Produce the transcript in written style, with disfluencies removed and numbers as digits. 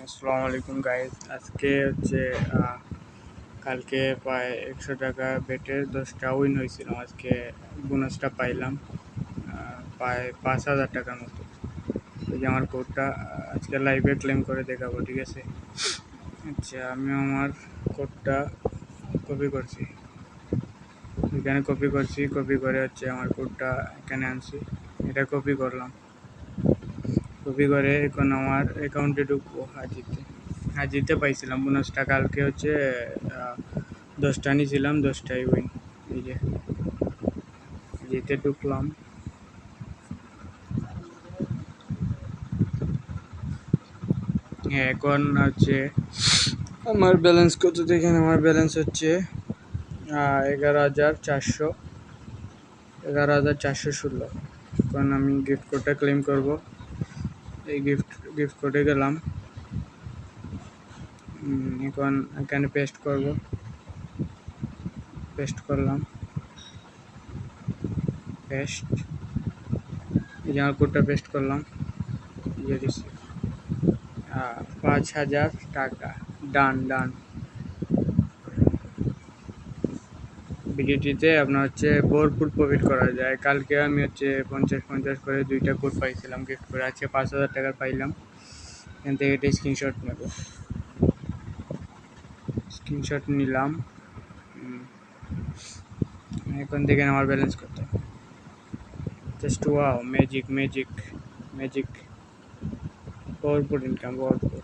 আসসালামু আলাইকুম গাইস। আজকে হচ্ছে কালকে প্রায় 100 টাকা বেটের 10টা উইন হয়েছিল। আজকে বোনাসটা পাইলাম প্রায় 5,000 টাকার মতো। এই যে আমার কোডটা আজকে লাইভে ক্লেম করে দেখাবো, ঠিক আছে? আচ্ছা, আমি আমার কোডটা কপি করছি, এখানে কপি করে হচ্ছে আমার কোডটা এখানে আনছি, এটা কপি করলাম। কপি করে এখন আমার অ্যাকাউন্টে ঢুকবো। হাজিতে পাইছিলাম বোনাসটা কালকে হচ্ছে 10টা নিয়েছিলাম, 10টাই উইন। এই যে হাজিতে ঢুকলাম। হ্যাঁ, এখন হচ্ছে আমার ব্যালেন্স কত দেখেন। আমার ব্যালেন্স হচ্ছে 11,400, 11,416। এখন আমি গিফট কোডটা ক্লেম করব। এই গিফট কোডে গেলাম। এখন এখানে পেস্ট করলাম। এই যে আমার কোডটা পেস্ট করলাম, দিয়ে দিচ্ছি 5,000 টাকা। ডান। বিডিটিতে আপনার হচ্ছে ভরপুর প্রফিট করা যায়। কালকে আমি হচ্ছে 50 করে 2টা কোড পাইছিলাম গিফট করে। আজকে 5,000 টাকা পাইলাম। এখান থেকে একটা স্ক্রিনশট নিলাম। এখন দেখেন আমার ব্যালেন্স কত। Just wow, magic. ভরপুর ইনকাম, ভরপুর।